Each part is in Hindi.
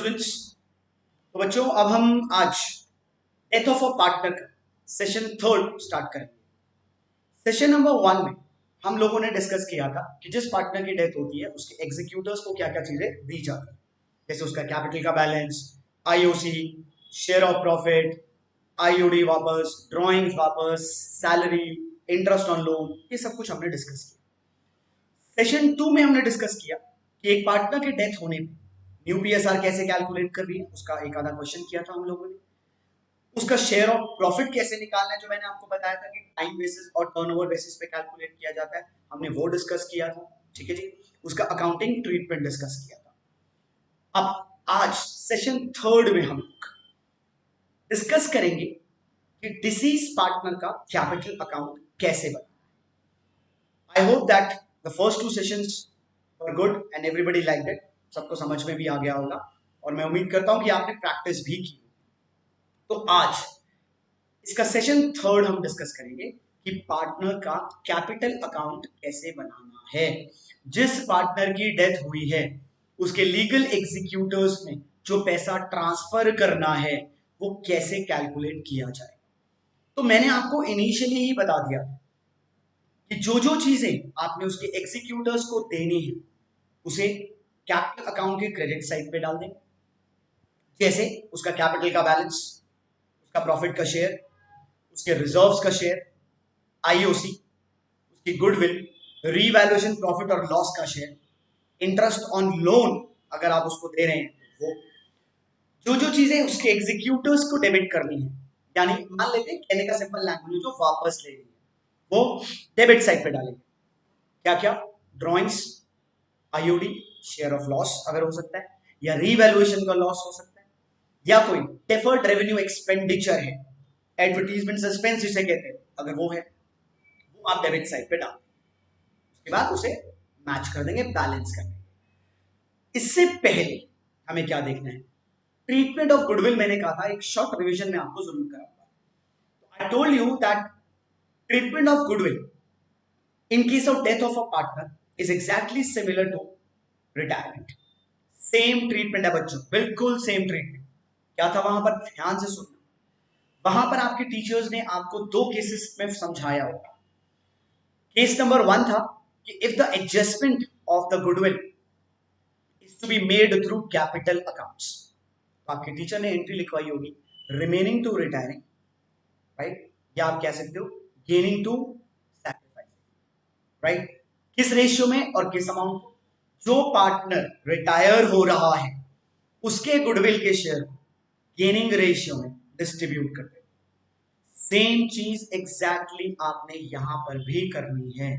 स्टूडेंट्स, तो बच्चों अब हम आज डेथ ऑफ अ पार्टनर का सेशन 3 स्टार्ट करेंगे। सेशन नंबर 1 में हम लोगों ने डिस्कस किया था कि जिस पार्टनर की डेथ होती है उसके एग्जीक्यूटर्स को क्या क्या चीजें दी जाती है, जैसे उसका कैपिटल का balance, IOC, share of profit, IOD वापस, ड्रॉइंग्स वापस, सैलरी, इंटरेस्ट ऑन लोन, ये सब कुछ हमने डिस्कस किया। सेशन 2 में हमने डिस्कस किया कि एक पार्टनर के डेथ होने पे न्यू पीएसआर कैसे कैलकुलेट कर रही है, उसका एक आधा क्वेश्चन किया था हम लोगों ने। उसका शेयर ऑफ प्रॉफिट कैसे निकालना है, जो मैंने आपको बताया था कि टाइम बेसिस और टर्नओवर बेसिस पे कैलकुलेट किया जाता है, हमने वो डिस्कस किया था। ठीक है जी, उसका अकाउंटिंग ट्रीटमेंट डिस्कस किया था। अब आज सेशन 3 में हम लोग डिस्कस करेंगे कि डिसीज पार्टनर का कैपिटल अकाउंट कैसे बना। I hope that the first 2 sessions were good and everybody liked it. सबको समझ में भी आ गया होगा और मैं उम्मीद करता हूं कि आपने प्रैक्टिस भी की। तो आज इसका सेशन 3 हम डिस्कस करेंगे कि पार्टनर का कैपिटल अकाउंट कैसे बनाना है। जिस पार्टनर की डेथ हुई है उसके लीगल एग्जीक्यूटर्स में जो पैसा ट्रांसफर करना है वो कैसे कैलकुलेट किया जाए। तो मैंने आपको इनिशियली ही बता दिया कि जो जो चीजें आपने उसके एग्जीक्यूटर्स को देनी है उसे कैपिटल अकाउंट के क्रेडिट साइड पे डाल देंगे, जैसे उसका कैपिटल का बैलेंस, उसका प्रॉफिट का शेयर, उसके रिजर्व्स का शेयर, आईओसी, उसकी गुडविल, रीवैल्यूएशन प्रॉफिट और लॉस का शेयर, इंटरेस्ट ऑन लोन अगर आप उसको दे रहे हैं तो वो, जो जो चीजें उसके एग्जीक्यूटर्स को डेबिट करनी है, यानी मान लेते हैं कहने का सिंपल लैंग्वेज जो वापस ले है वो डेबिट साइड पे डालेंगे। क्या क्या? Drawings, IOD, share of loss अगर हो सकता है, या रीवैल्यूएशन का लॉस हो सकता है, या कोई डेफर्ड रेवेन्यू एक्सपेंडिचर है, एडवर्टीजमेंट सस्पेंस जिसे कहते हैं, अगर वो है वो आप डेबिट साइड पे डाल देंगे। उसके बाद उसे मैच कर देंगे, बैलेंस कर देंगे। इससे पहले हमें क्या देखना है? ट्रीटमेंट ऑफ गुडविल मैंने कहा था, एक शॉर्ट रिवीजन में आपको जरूर कराऊंगा। I told you that treatment of goodwill in case of death of a partner is exactly similar to retirement. Same treatment है बच्चों, बिल्कुल सेम ट्रीटमेंट। क्या था वहां पर? ध्यान से सुनना। वहां पर आपके टीचर्स ने आपको 2 केसेस में समझाया होगा। केस नंबर 1 था कि if the adjustment of the goodwill is to be made through capital accounts, आपके टीचर ने एंट्री लिखवाई होगी रिमेनिंग टू रिटायरिंग, राइट, या आप कह सकते हो गेनिंग टू सैक्रिफाइस, राइट। किस रेशियो में और किस अमाउंट को? जो पार्टनर रिटायर हो रहा है उसके गुडविल के शेयर को गेनिंग रेशियो में डिस्ट्रीब्यूट करते हैं। सेम चीज एग्जैक्टली आपने यहां पर भी करनी है,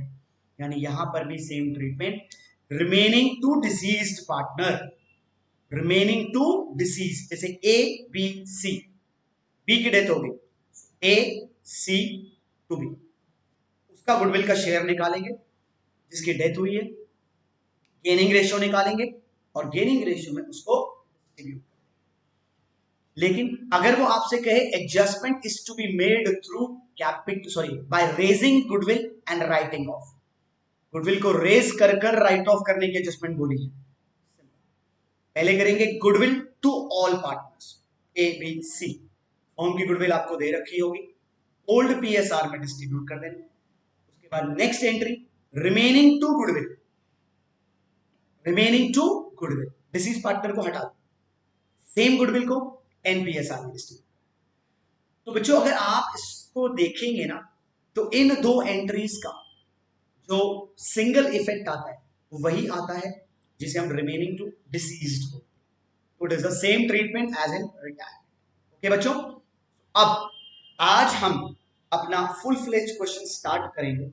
यानी यहां पर भी same treatment. Remaining to deceased partner, remaining to disease, जैसे ए बी सी, बी की डेथ हो गई, ए सी टू बी, उसका गुडविल का शेयर निकालेंगे जिसकी डेथ हुई है, गेनिंग रेशियो निकालेंगे और गेनिंग रेशियो में उसको डिस्ट्रीब्यूट। लेकिन अगर वो आपसे कहे adjustment is to be made through capital by raising goodwill and writing off, goodwill को रेज कर कर राइट ऑफ करने की एडजस्टमेंट बोली है। पहले करेंगे goodwill to all partners A B C, उनकी गुडविल आपको दे रखी होगी, ओल्ड पीएसआर में डिस्ट्रीब्यूट कर देंगे। उसके बाद next entry remaining to goodwill, remaining to goodwill, disease partner को हटा दो, सेम गुडविल को एनपीएसआर में डिस्ट्रीब्यूट। तो बच्चों अगर आप इसको देखेंगे ना तो इन 2 एंट्रीज का जो सिंगल इफेक्ट आता है वो वही आता है जिसे हम रिमेनिंग टू डिसीज्ड को, it is the same treatment as in retirement. Okay बच्चों, अब आज हम अपना फुल फ्लेज क्वेश्चन स्टार्ट करेंगे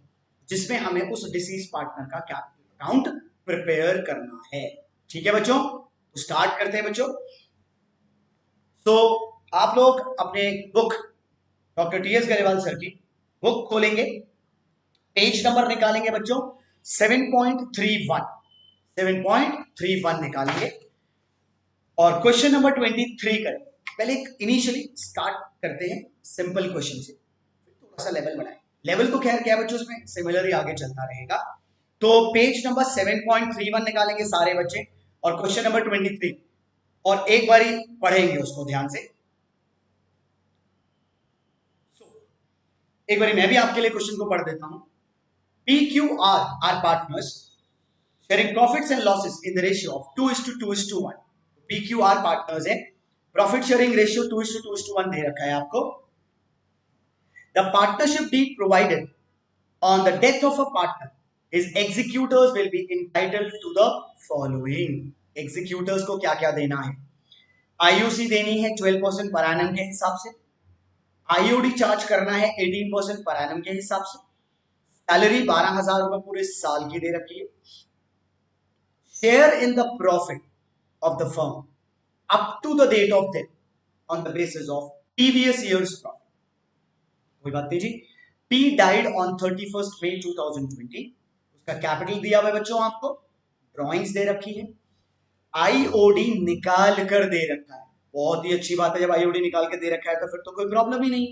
जिसमें हमें उस डिसीज पार्टनर का कैपिटल अकाउंट प्रिपेयर करना है। ठीक है बच्चों, तो स्टार्ट करते हैं बच्चों। तो आप लोग अपने book doctor T S Grewal sir की बुक खोलेंगे, पेज नंबर निकालेंगे बच्चों 7.31, 7.31 निकालेंगे और क्वेश्चन नंबर 23 करें। पहले इनिशियली स्टार्ट करते हैं सिंपल क्वेश्चन से, थोड़ा सा लेवल बढ़ाएं। लेवल तो खैर क्या बच्चों उसमें सिमिलर ही आगे चलता रहेगा। तो पेज नंबर 7.31 निकालेंगे सारे बच्चे और क्वेश्चन नंबर 23 और एक बारी पढ़ेंगे उसको ध्यान से। एक बारी मैं भी आपके लिए क्वेश्चन को पढ़ देता हूं। P Q R partners sharing profits and losses in the ratio of 2:2:1। P Q R partners है, प्रॉफिट शेयरिंग रेशियो 2:2:1 दे रखा है आपको। The partnership deed provided on the death of a partner, his executors will be entitled to the following। executors को क्या क्या देना है? IUC देनी है 12% पर एनम के हिसाब से, IOD चार्ज करना है 18% पर एनम के हिसाब से, सैलरी 12,000 रुपए पूरे साल की दे रखी है, share in the profit of the firm up to the date of death on the basis of previous years profit. कोई बात नहीं जी। P died on 31st May 2020, उसका कैपिटल दिया हुआ है बच्चों, आपको ड्राइंग्स दे रखी है, आईओडी निकाल कर दे रखा है। बहुत ही अच्छी बात है, जब आईओडी निकाल के दे रखा है तो फिर तो कोई प्रॉब्लम ही नहीं।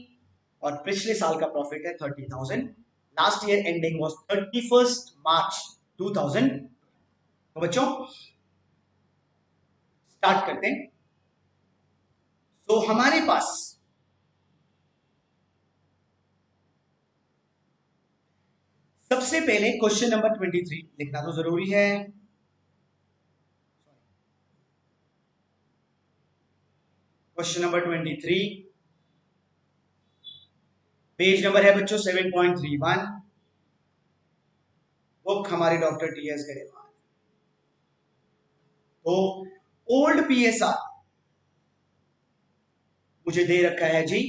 और पिछले साल का प्रॉफिट है 30,000, last year ending was 31st March 2000। तो बच्चों स्टार्ट करते हैं। तो हमारे पास सबसे पहले क्वेश्चन नंबर 23 लिखना तो जरूरी है। क्वेश्चन नंबर 23, पेज नंबर है बच्चों 7.31, बुक हमारे डॉक्टर टीएस गरेवाल। तो ओल्ड पीएसआर मुझे दे रखा है जी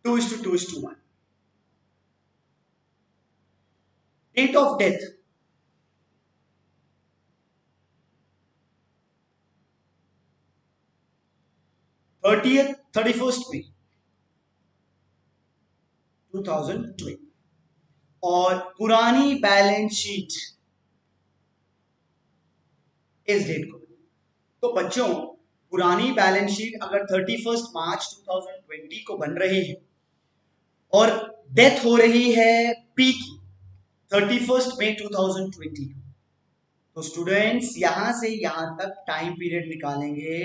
2:2:1। Date of death 31st May 2020 और पुरानी बैलेंस शीट इस डेट को। तो बच्चों पुरानी बैलेंस शीट अगर 31st March 2020 को बन रही है और डेथ हो रही है पी की 31st May 2020, तो स्टूडेंट्स यहां से यहां तक टाइम पीरियड निकालेंगे,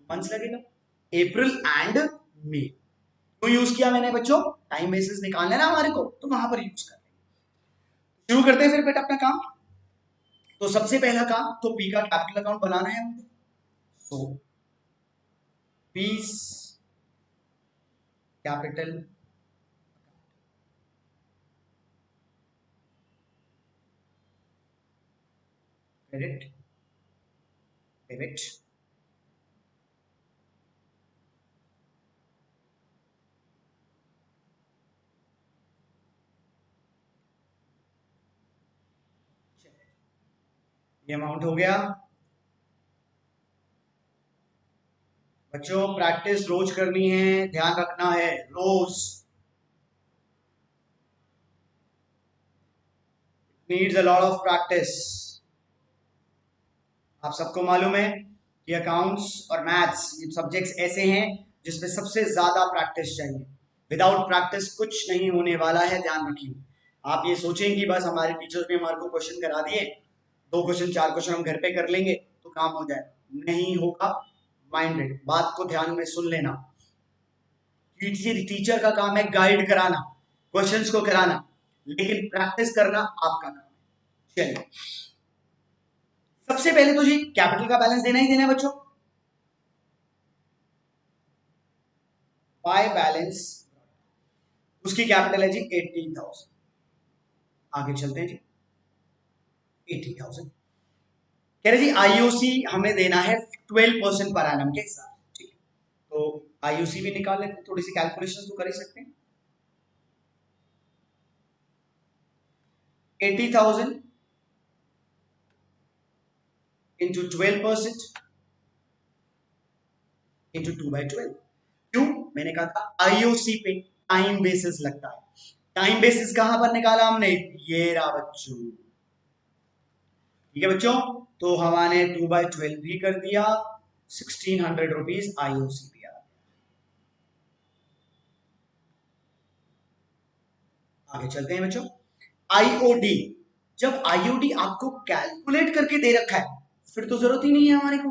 मंथ्स लगेगा, अप्रैल एंड मई। तो यूज किया मैंने बच्चों, टाइम बेसिस निकालना है ना हमारे को, तो वहां पर यूज कर शुरू करते हैं फिर बेटा अपना काम। तो सबसे पहला काम तो पी का कैपिटल अकाउंट बनाना है हमको। सो पीस कैपिटल क्रेडिट डेबिट ये अमाउंट हो गया बच्चों। प्रैक्टिस रोज करनी है, ध्यान रखना है रोज, needs a lot of practice. आप सबको मालूम है कि अकाउंट्स और मैथ्स ये सब्जेक्ट्स ऐसे हैं जिसमें सबसे ज्यादा प्रैक्टिस चाहिए। विदाउट प्रैक्टिस कुछ नहीं होने वाला है, ध्यान रखिए। आप ये सोचें कि बस हमारे टीचर्स ने हमारे को क्वेश्चन करा दिए, 2 क्वेश्चन 4 क्वेश्चन हम घर पे कर लेंगे तो काम हो जाए, नहीं होगा। माइंडेड बात को ध्यान में सुन लेना। टीचर का काम है गाइड कराना, क्वेश्चंस को कराना, लेकिन प्रैक्टिस करना आपका काम है। चलिए सबसे पहले तो जी कैपिटल का बैलेंस देना ही देना है बच्चों। बाय बैलेंस उसकी कैपिटल है जी 80,000। आगे चलते हैं जी 80,000 कह रहे जी आईओसी हमें देना है 12% पर एनम के हिसाब से, ठीक है। तो आईओसी भी निकाल लेते हैं, थोड़ी सी कैलकुलेशन तो कर ही सकते हैं। 80,000 इंटू 12% इंटू 2/12। क्यों? मैंने कहा था आईओसी पे टाइम बेसिस लगता है। टाइम बेसिस कहां पर निकाला हमने? ये रहा बच्चों, ठीक है बच्चों। तो हमारे 2/12 भी कर दिया, 1600 रुपीज आईओसी भी आ गया। आगे चलते हैं बच्चों। आईओडी, जब आईओडी आपको कैलकुलेट करके दे रखा है फिर तो जरूरत ही नहीं है हमारे को।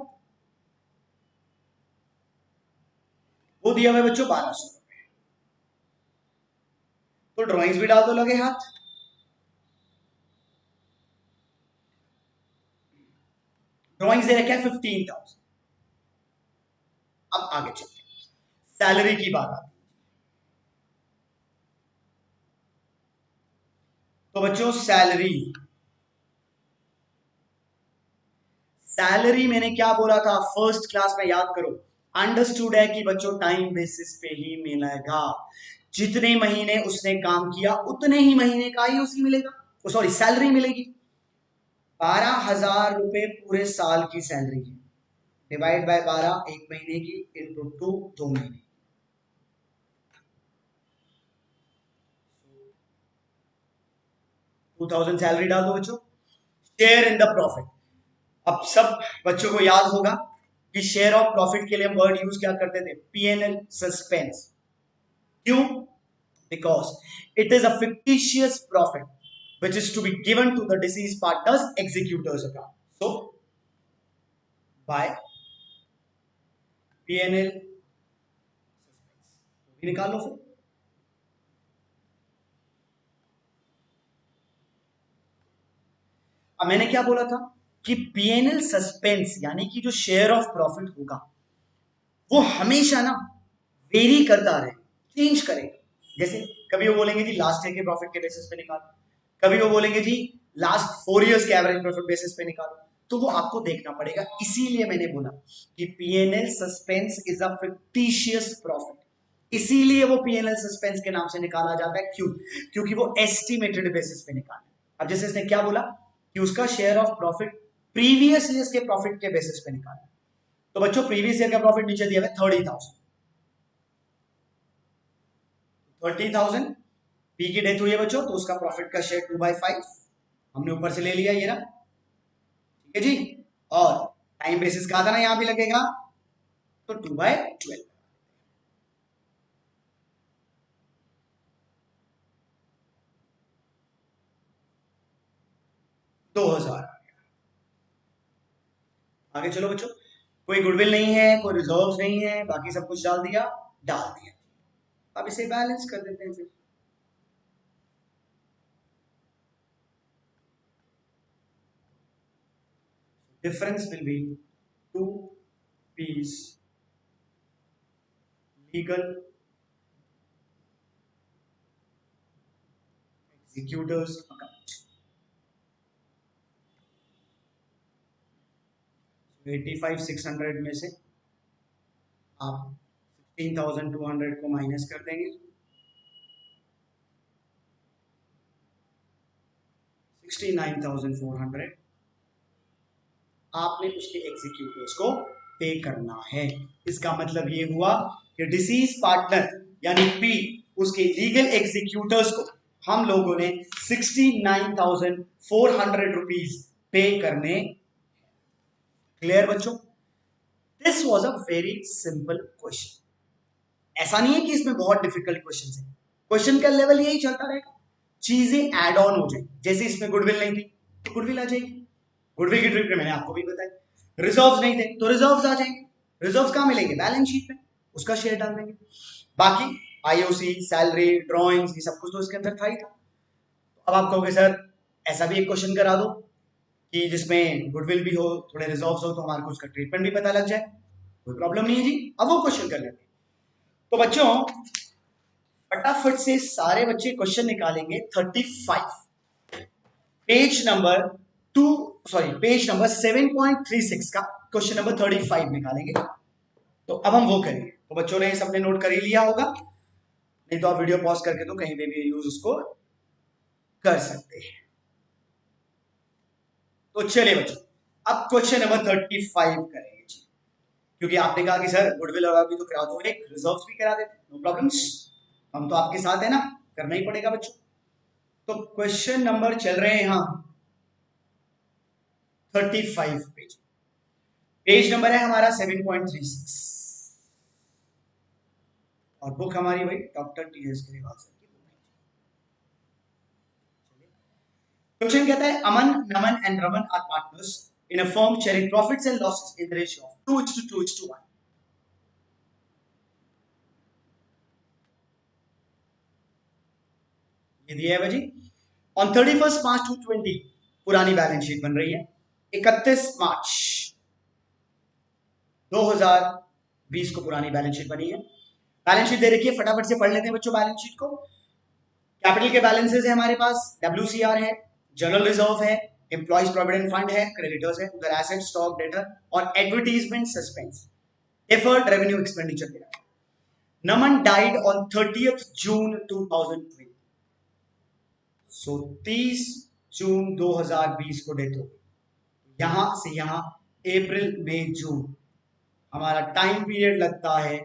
वो दिया हुआ है बच्चों 1200 रुपए, तो ड्राइंग्स भी डाल दो लगे हाथ। ड्राइंग्स दे रखे हैं 15,000। अब आगे चलते हैं, सैलरी की बात आती है। तो बच्चों सैलरी, सैलरी मैंने क्या बोला था फर्स्ट क्लास में, याद करो। अंडरस्टूड है कि बच्चों टाइम बेसिस पे ही मिलेगा। जितने महीने उसने काम किया उतने ही महीने का ही उसी मिलेगा, सॉरी सैलरी मिलेगी। 12,000 रुपए पूरे साल की सैलरी है, डिवाइड बाय 12 एक महीने की, इंटू 2 2 महीने। 2,000 सैलरी डाल दो बच्चों। शेयर इन द प्रॉफिट, अब सब बच्चों को याद होगा कि शेयर ऑफ प्रॉफिट के लिए हम वर्ड यूज क्या करते थे, पीएनएल सस्पेंस। क्यों? Because it is a fictitious profit which is to be given to the deceased partner's executors account. So by PNL निकालो फिर। अब मैंने क्या बोला था कि पीएनएल सस्पेंस यानी कि जो शेयर ऑफ प्रॉफिट होगा वो हमेशा ना वेरी करता रहे, चेंज करेगा। जैसे कभी वो बोलेंगे जी लास्ट ईयर के प्रॉफिट के बेसिस पे निकालो, कभी वो बोलेंगे जी लास्ट 4 इयर्स के एवरेज प्रॉफिट बेसिस पे निकालो, तो वो आपको देखना पड़ेगा। इसीलिए मैंने बोला कि PNL suspense is a fictitious profit, इसीलिए वो पीएनएल सस्पेंस के नाम से निकाला जाता है। क्यों? क्योंकि वो एस्टिमेटेड बेसिस पे निकाला। अब जैसे इसने क्या बोला कि उसका share of profit previous years के प्रॉफिट के बेसिस पे निकाला, तो बच्चों प्रीवियस ईयर का प्रॉफिट नीचे दिया है 30,000। 30,000, पी की डेथ हुई है बच्चों, तो उसका प्रॉफिट का शेयर 2/5 हमने ऊपर से ले लिया, ये रहा। ठीक है जी, और टाइम बेसिस कहा था ना यहां भी लगेगा, तो 2/12 2,000। आगे चलो बच्चों, कोई गुडविल नहीं है, कोई रिजर्व नहीं है, बाकी सब कुछ डाल दिया, डाल दिया। अब इसे बैलेंस कर देते हैं फिर। Difference will be 2 piece legal executors account. 85,600 में से आप 16,200 को माइनस कर देंगे, 69,400 आपने उसके एग्जीक्यूटर्स को पे करना है। इसका मतलब ये हुआ कि डिसीज पार्टनर यानी पी, उसके लीगल एग्जीक्यूटर्स को हम लोगों ने 69,400 रुपीज पे करने। क्लियर बच्चों? This was a very simple question. ऐसा नहीं है कि इसमें बहुत डिफिकल्ट क्वेश्चन है, क्वेश्चन का लेवल यही चलता रहेगा, चीजें एड ऑन हो जाए। जैसे इसमें गुडविल नहीं थी तो गुडविल आ जाएगी, गुडविल की ट्रिक मैंने आपको भी बताई। रिजर्व्स नहीं थे तो रिजर्व्स आ जाएंगे, रिजर्व्स कहां मिलेंगे, बैलेंस शीट में, उसका शेयर डाल देंगे। बाकी आईओसी, सैलरी, ड्रॉइंग्स, ये सब कुछ तो इसके अंदर था ही था। अब आप कहोगे सर ऐसा भी एक क्वेश्चन करा दो कि जिसमें गुडविल भी हो, थोड़े रिजर्व्स हो, तो हमारे को उसका ट्रीटमेंट भी पता लग जाए। कोई प्रॉब्लम नहीं है जी, अब वो क्वेश्चन कर लेते हैं। तो बच्चों फटाफट से सारे बच्चे क्वेश्चन निकालेंगे 35 page number 2, sorry page number 7.36 का क्वेश्चन नंबर 35 निकालेंगे। तो अब हम वो करेंगे। तो बच्चों ने सबने नोट कर ही लिया होगा, नहीं तो आप वीडियो पॉज करके तो कहीं पे भी यूज उसको कर सकते हैं। तो चलिए बच्चों अब क्वेश्चन नंबर 35 करेंगे जी। क्योंकि आपने कहा कि सर गुडविल और भी तो करा दो, एक रिजर्व भी करा देते, नो प्रॉब्लम्स, हम तो आपके साथ है ना, करना ही पड़ेगा बच्चों। तो क्वेश्चन नंबर चल रहे हैं यहाँ 35 पेज, पेज नंबर है हमारा 7.36 और बुक हमारी भाई डॉक्टर टी.एस. ग्रेवाल सर की। क्वेश्चन कहता है Aman, Naman and Raman are partners in a firm sharing profits and losses in the ratio of 2:2:1. ये दिया है भाई ऑन 31 मार्च 2020 पुरानी बैलेंस शीट बन रही है। 31 मार्च 2020 को पुरानी बैलेंस शीट बनी है। बैलेंस शीट दे रखी है, फटाफट से पढ़ लेते हैं बच्चों बैलेंस शीट को। कैपिटल के बैलेंसेस है हमारे पास, WCR है, जनरल रिजर्व है, एम्प्लॉइज प्रोविडेंट फंड है, क्रेडिटर्स है, उधर एसेट, स्टॉक, डेटर और advertisement, suspense, deferred revenue expenditure दे रहा है। नमन डाइड ऑन 30th जून 2020, सो 30 जून 2020 को डेथ हो। यहां से यहां अप्रैल मई जून हमारा टाइम पीरियड लगता है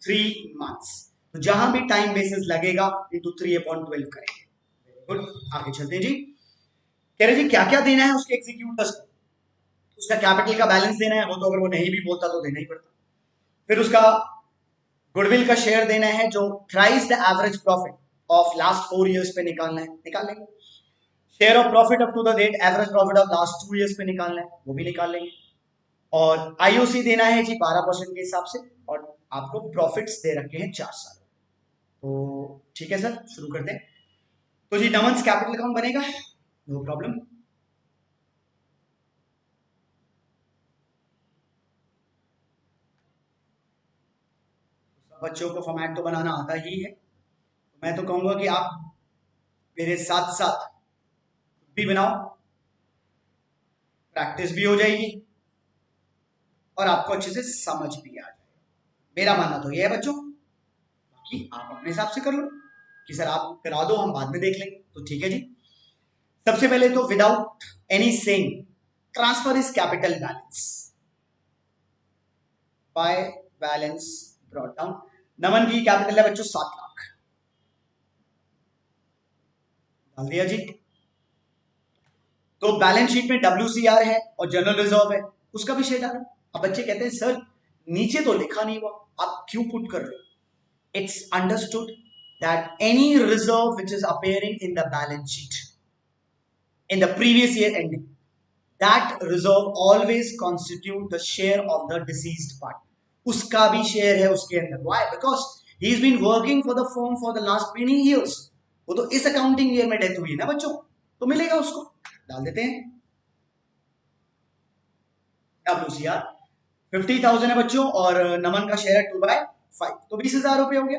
3 मंथ्स। तो जहां भी टाइम बेसिस लगेगा इंटू 3/12 करेंगे। गुड, आगे चलते हैं जी। कह रहे जी क्या क्या देना है उसके एग्जीक्यूटर्स को। उसका कैपिटल का बैलेंस देना है, वो तो अगर वो नहीं भी बोलता तो देना ही पड़ता। फिर उसका गुडविल का शेयर देना है जो thrice the average profit of last 4 years पे निकालना है, निकाल लेंगे। Share of profit up to the date average profit of last 2 years पे निकालना है, वो भी निकाल लेंगे। और आईओसी देना है जी 12% के हिसाब से, और आपको प्रॉफिट्स दे रखे हैं 4 साल। तो ठीक है सर, शुरू करते हैं। तो जी नमन्स कैपिटल अकाउंट बनेगा, नो प्रॉब्लम। बच्चों को फॉर्मेट तो बनाना आता ही है, मैं तो कहूंगा कि आप मेरे साथ साथ भी बनाओ, प्रैक्टिस भी हो जाएगी और आपको अच्छे से समझ भी आ जाएगा। मेरा मानना तो ये है बच्चों, कि आप अपने हिसाब से कर लो, कि सर आप करा दो हम बाद में देख लेंगे, तो ठीक है जी। सबसे पहले तो without any saying transfer is capital balance by balance brought down. Naman की कैपिटल है बच्चों 7 लाख, डाल दिया जी। तो बैलेंस शीट में WCR है और जनरल रिजर्व है, उसका भी शेयर डालो। अब बच्चे कहते हैं सर नीचे तो लिखा नहीं हुआ, आप क्यों पुट कर रहे हो? It's understood that any reserve which is appearing in the balance sheet in the previous year ending, that reserve always constitute the share of the deceased partner. उसका भी शेयर है उसके अंदर। Why? Because he has been working for the firm for the last many years. वो तो इस अकाउंटिंग ईयर में डेथ हुई है ना बच्चों, तो मिलेगा उसको। डाल देते हैं WCR 50,000 है बच्चों, और नमन का शेयर है 2/5, तो 20,000 रुपये हो गया।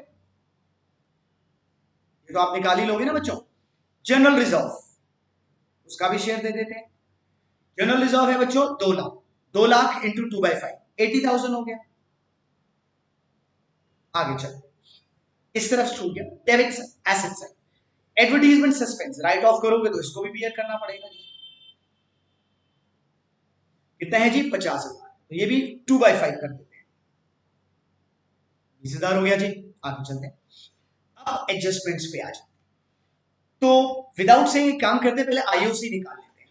ये तो आप निकाल ही लोगे ना बच्चों। जनरल रिजर्व, उसका भी शेयर दे देते हैं। जनरल रिजर्व है बच्चों 2 लाख, 2 लाख इंटू 2/5 80,000 हो गया। आगे चलो, इस तरफ छूट गया debit side, asset side. Advertisement suspense right of करोगे तो इसको भी बियर करना पड़ेगा जी। कितना है जी 50,000, तो ये भी 2/5 कर देते हैं, 20,000 हो गया जी। आगे चलते हैं, अब एडजस्टमेंट्स पे आ जाए। तो विदाउट से काम करते पहले आईओसी निकाल लेते हैं।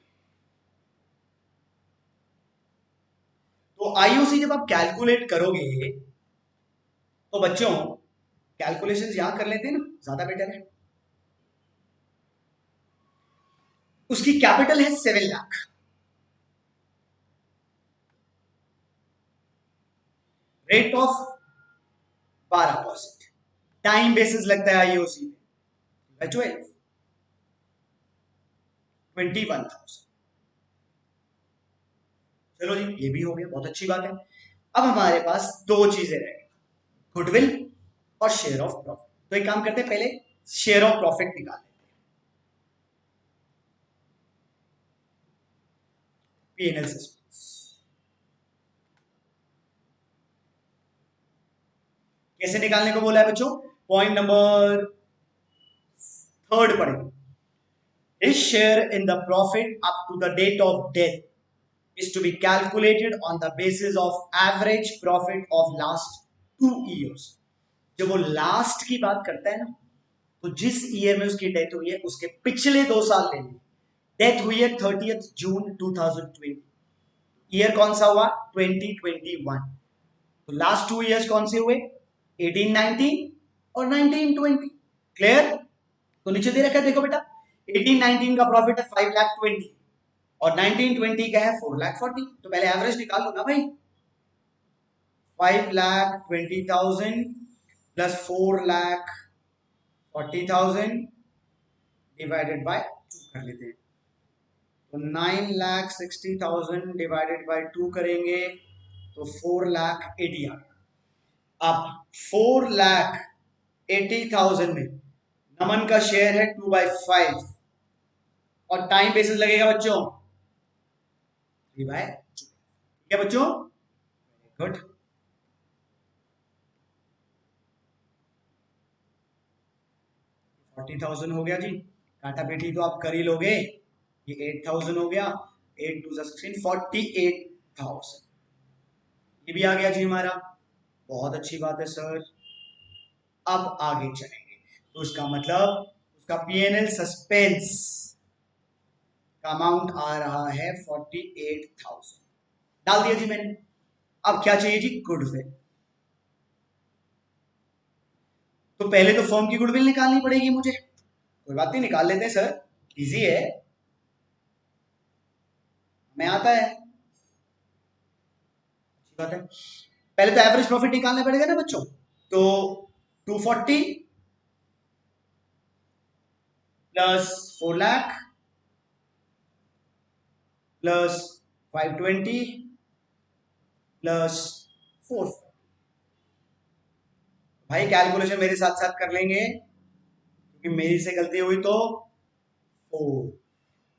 तो आईओसी जब आप कैलकुलेट करोगे तो बच्चों कैलकुलेशंस यहां कर लेते हैं ना, ज्यादा बेटर है। उसकी कैपिटल है 7 lakh, rate of 12%, time basis लगता है आईओसी में 21,000। चलो जी ये भी हो गया, बहुत अच्छी बात है। अब हमारे पास 2 चीजें रह गई, गुडविल और शेयर ऑफ प्रॉफिट। तो एक काम करते हैं, पहले शेयर ऑफ प्रॉफिट निकाल लेते हैं। P&L सस्पेंस कैसे निकालने को बोला है बच्चों, पॉइंट नंबर 3 पढ़ेंगे। His share in the profit up to the date of death is to be calculated on the basis of average profit of last 2 years। जब वो लास्ट की बात करता है ना, तो जिस ईयर में उसकी डेथ हुई है उसके पिछले 2 साल लेने। डेथ हुई है 30th जून 2020, ईयर कौन सा हुआ 2021। तो लास्ट 2 इयर्स कौन से हुए 18-19 और 19-20। क्लियर? तो नीचे दे रखा है देखो बेटा, 18-19 का प्रॉफिट है 5,20,000 और 1920 का है 4,40,000। तो पहले एवरेज निकाल लो ना भाई, 5,20,000 प्लस 4,40,000 डिवाइडेड बाय 2 कर लेते हैं। तो 9,60,000 डिवाइडेड बाय 2 करेंगे तो 4,80,000 आ गया। अब 4,80,000 में नमन का शेयर है 2/5 और टाइम बेसिस लगेगा बच्चों 3/2। ठीक है बच्चों, गुड। 40,000 हो गया जी, काटा पीठी तो आप कर ही लोगे। ये 8,000 हो गया, 8 2 16, 48,000 ये भी आ गया जी हमारा। बहुत अच्छी बात है सर। अब आगे चलेंगे तो उसका मतलब उसका पीएनएल सस्पेंस का अमाउंट आ रहा है 48,000, डाल दिया जी मैंने। अब क्या चाहिए जी, गुडविल। तो पहले तो फर्म की गुडविल निकालनी पड़ेगी मुझे। कोई बात नहीं, निकाल लेते हैं सर, इजी है, मैं आता है, अच्छी बात है। पहले तो एवरेज प्रॉफिट निकालना पड़ेगा ना बच्चों। तो 240 प्लस 4 लाख प्लस 520 प्लस 4। भाई कैलकुलेशन मेरे साथ साथ कर लेंगे क्योंकि मेरी से गलती हुई तो 4।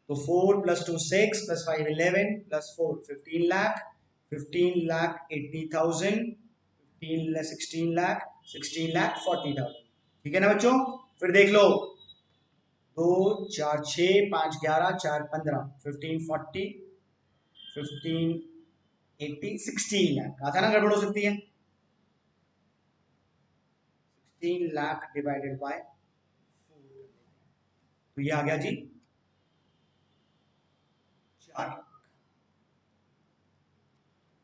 तो 4 प्लस 2 6 प्लस 5 11 प्लस 4 15 लाख, 15,80,000, 16,40,000। ठीक है ना बच्चों। फिर देख लो, 2 4 6 5 11 4 15 1540 1580 16 लाख। कहा था ना गड़बड़ हो सकती है। 16 लाख डिवाइडेड बाय 4, तो ये आ गया जी 4 लाख।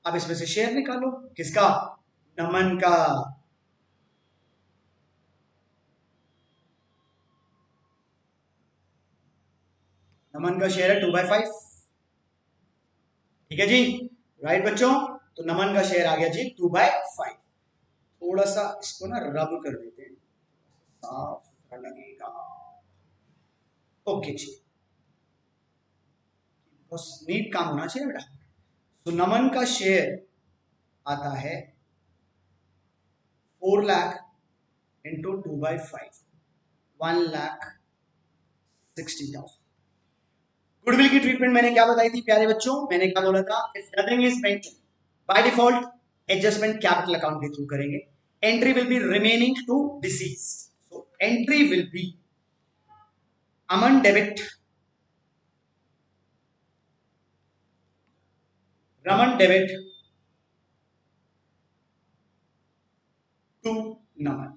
अब इसमें से शेयर निकालो, किसका, नमन का। नमन का शेयर है 2/5। ठीक है जी, राइट बच्चों। तो नमन का शेयर आ गया जी 2/5। थोड़ा सा इसको ना रब कर देते हैं, साफ सुथरा लगेगा। ओके जी, बस नीट काम होना चाहिए बेटा। तो नमन का शेयर आता है 4 लाख इंटू 2/5, 1,60,000। गुडविल की ट्रीटमेंट मैंने क्या बताई थी प्यारे बच्चों, मैंने क्या बोला था, if nothing is mentioned by default adjustment capital account के थ्रू करेंगे। Entry will be remaining to decided, so entry will be Aman debit Raman debit to Naman.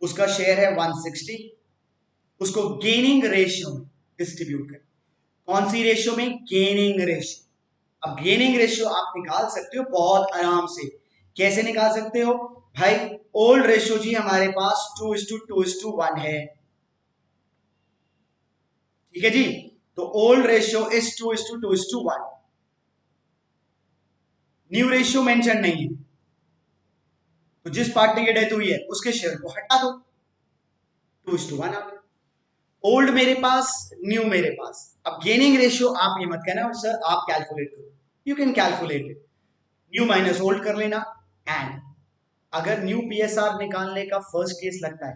उसका शेयर है 160, उसको गेनिंग रेशियो में डिस्ट्रीब्यूट करें। कौन सी रेशियो में, गेनिंग रेशियो। अब गेनिंग रेशियो आप निकाल सकते हो बहुत आराम से। कैसे निकाल सकते हो भाई, ओल्ड रेशियो जी हमारे पास 2:2:1 है। ठीक है जी, तो old ratio is 2:2:1। New ratio mention नहीं है, तो जिस पार्टनर की डेथ हुई है उसके शेयर को हटा दो, 2:1 आ गया। ओल्ड मेरे पास, न्यू मेरे पास। अब गेनिंग रेशियो आप ये मत कहना सर आप कैलकुलेट करो, you can calculate it, new minus old कर लेना। एंड अगर न्यू पीएसआर निकालने का फर्स्ट केस लगता है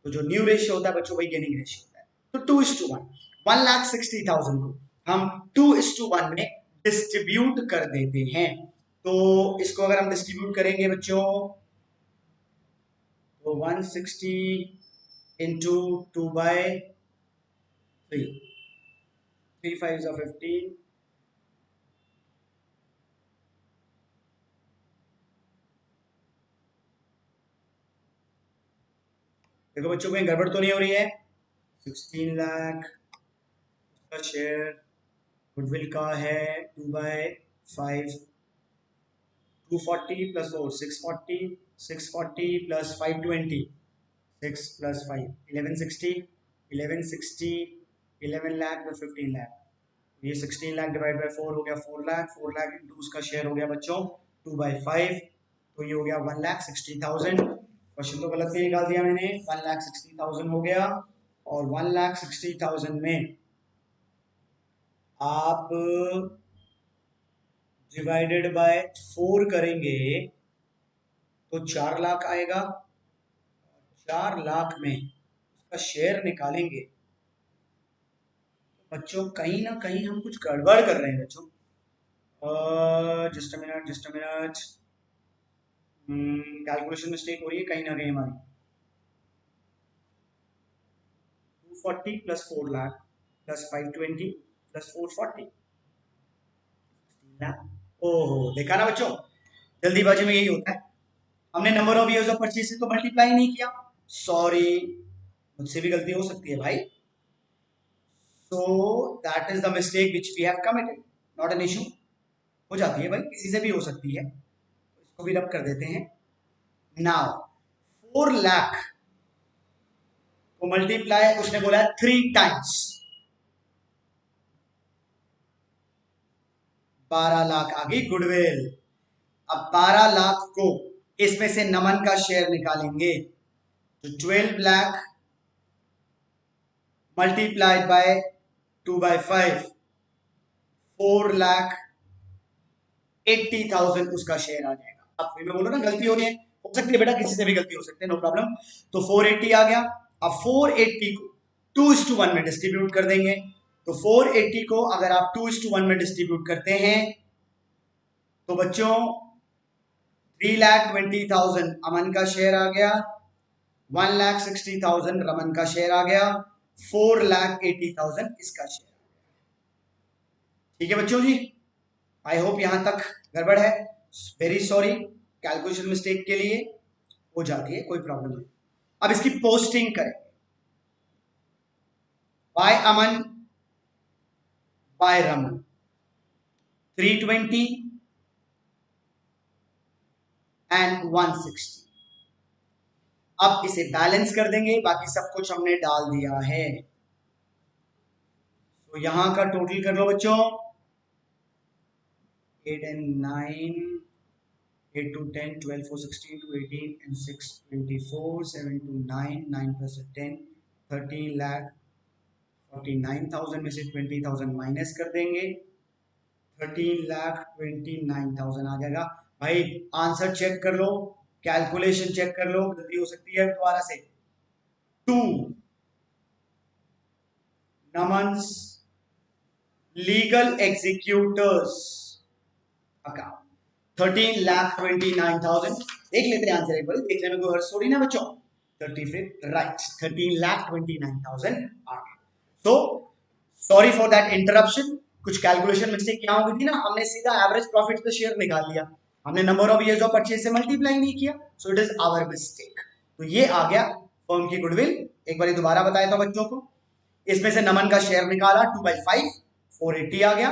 तो जो न्यू रेशियो होता है बच्चों वही गेनिंग रेशियो होता है। तो 2:1, 1,60,000 को हम 2:1 में डिस्ट्रीब्यूट कर देते हैं। तो इसको अगर हम डिस्ट्रीब्यूट करेंगे बच्चों तो 160 इंटू 2/3, 3 5 15, देखो बच्चों में गड़बड़ तो नहीं हो रही है। 16 लाख का शेयर गुडविल का है 2/5, 240 प्लस 4 640, 640 प्लस 520, 6 प्लस 5 1160, 1160 11 लाख में 15 लाख, ये 16 लाख डिवाइड बाय 4 हो गया 4 लाख, 4 लाख इंटू उसका शेयर हो गया बच्चों 2/5, तो ये हो गया 1,60,000। क्वेश्चन तो गलत ही निकाल दिया मैंने, 1,60,000 हो गया, और 1,60,000 में आप डिवाइडेड बाय 4 करेंगे तो 4 लाख आएगा। 4 लाख में उसका शेयर निकालेंगे, बच्चों कहीं ना कहीं हम कुछ गड़बड़ कर रहे हैं बच्चों। Just a minute, calculation mistake हो रही है कहीं ना कहीं हमारी। 240 plus 4 lakh plus 520 plus 440 lakh. ओहो, देखा ना बच्चों, जल्दीबाजी में यही होता है, हमने number of years of purchase से तो मल्टीप्लाई नहीं किया। सॉरी, मुझसे भी गलती हो सकती है भाई। So that is the mistake which we have committed, not an issue, हो जाती है भाई, किसी से भी हो सकती है, तो इसको भी रब कर देते हैं। नाउ 4 लाख को मल्टीप्लाई, उसने बोला 3 टाइम्स, 12 लाख आ गई गुडविल। अब 12 लाख को इसमें से नमन का शेयर निकालेंगे, तो 12 लाख मल्टीप्लाइड बाय 2/5, 4,80,000 उसका शेयर आ जाएगा। अब मैं बोलो ना गलती हो रही है, हो सकती है बेटा, किसी से भी गलती हो सकती है, नो प्रॉब्लम। तो 480 आ गया। अब 480 को 2:1 में डिस्ट्रीब्यूट कर देंगे, तो 480 को अगर आप 2:1 में डिस्ट्रीब्यूट करते हैं तो बच्चों 3,20,000 अमन का शेयर आ गया, 1,60,000 रमन का शेयर आ गया, 4,80,000 इसका शेयर। ठीक है बच्चों जी, आई होप यहां तक गड़बड़ है, वेरी सॉरी, कैलकुलेशन मिस्टेक के लिए हो जाती है, कोई प्रॉब्लम नहीं। अब इसकी पोस्टिंग करें, by Aman by Raman 320 and 160। अब इसे बैलेंस कर देंगे, बाकी सब कुछ हमने डाल दिया है, तो यहां का टोटल कर लो बच्चों, 8 and 9, 8 to 10, 12, 4, 16 to 18 and 6, 24, 7 to 9, 9 plus 10, 13 lakh 49,000 में से 20,000 माइनस कर देंगे, 13,29,000 आ जाएगा। भाई आंसर चेक कर लो, कैलकुलेशन चेक कर लो, गलती हो सकती है दोबारा से। 2 नमन्स लीगल एग्जीक्यूटर्स अकाउंट 13,29,000। देख लेते हैं आंसर एक बार, देखने में कोई हर्ष थोड़ी ना बच्चों। 35 राइट, 13,29,000 आ गए। तो सॉरी फॉर दैट इंटरप्शन, कुछ कैलकुलेशन मिस्टेक क्या हो गई थी ना, हमने सीधा एवरेज प्रॉफिट पे शेयर निकाल लिया, हमने number of years of purchase से मल्टीप्लाई नहीं किया, so it is our mistake. तो ये आ गया फर्म की गुडविल। एक बार दोबारा बताया था बच्चों को, इसमें से नमन का शेयर निकाला 2/5, 480 आ गया,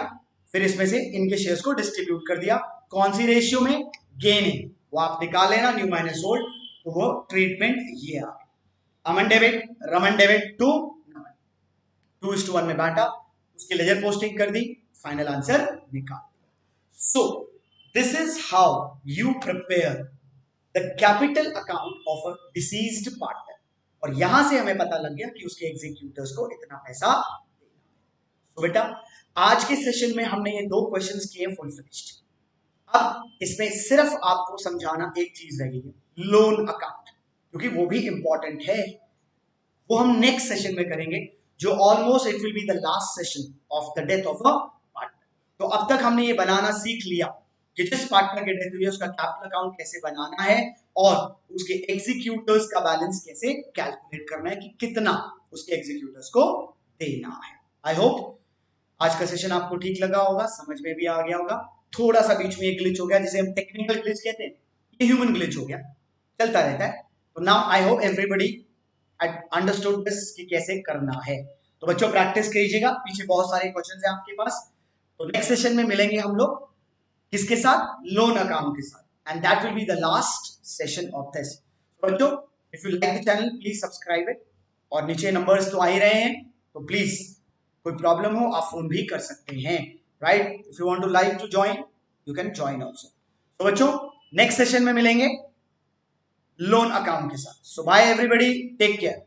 फिर इसमें से इनके शेयर्स को डिस्ट्रीब्यूट कर दिया, कौन सी रेशियो में, गेनिंग, वो आप निकाल लेना, न्यू माइनस ओल्ड, तो वो ट्रीटमेंट ये आ गया, अमन डेबिट रमन डेबिट टू नमन, 2:1 में बांटा, उसकी लेजर पोस्टिंग कर दी, फाइनल आंसर निकाल। So this is how you prepare the capital account of a deceased partner, और यहां से हमें पता लग गया कि उसके एग्जीक्यूटर्स को इतना पैसा देना। तो बेटा आज के सेशन में हमने ये 2 क्वेश्चंस किए फुल फिनिश्ड। अब इसमें सिर्फ आपको समझाना एक चीज रह गई है, लोन अकाउंट, क्योंकि वो भी इंपॉर्टेंट है, वो हम नेक्स्ट सेशन में करेंगे, जो almost it will be the last session of the death of a partner. तो अब तक हमने ये बनाना सीख लिया कि जिस पार्टनर की डेथ हुई है उसका कैपिटल अकाउंट कैसे बनाना है, और उसके एग्जीक्यूटर्स का बैलेंस कैसे कैलकुलेट करना है कि कितना उसके एग्जीक्यूटर्स को देना है। आई होप आज का सेशन आपको ठीक लगा होगा, समझ में भी आ गया होगा। थोड़ा सा बीच में एक ग्लिच हो गया, जिसे हम टेक्निकल ग्लिच कहते हैं, ये ह्यूमन ग्लिच हो गया, चलता रहता है। तो now I hope everybody understood this कि कैसे करना है। तो बच्चों प्रैक्टिस कीजिएगा, पीछे बहुत सारे क्वेश्चंस हैं आपके पास। तो नेक्स्ट सेशन में मिलेंगे हम लोग किसके साथ, लोन अकाउंट के साथ, and that will be the last session of this. बच्चों if you like the channel please subscribe it, और नीचे नंबर्स तो आ ही रहे हैं, तो प्लीज कोई प्रॉब्लम हो आप फोन भी कर सकते हैं, right. If you want to like to join you can join also. तो बच्चों नेक्स्ट सेशन में मिलेंगे लोन अकाउंट के साथ। सो बाय एवरीबॉडी, टेक केयर।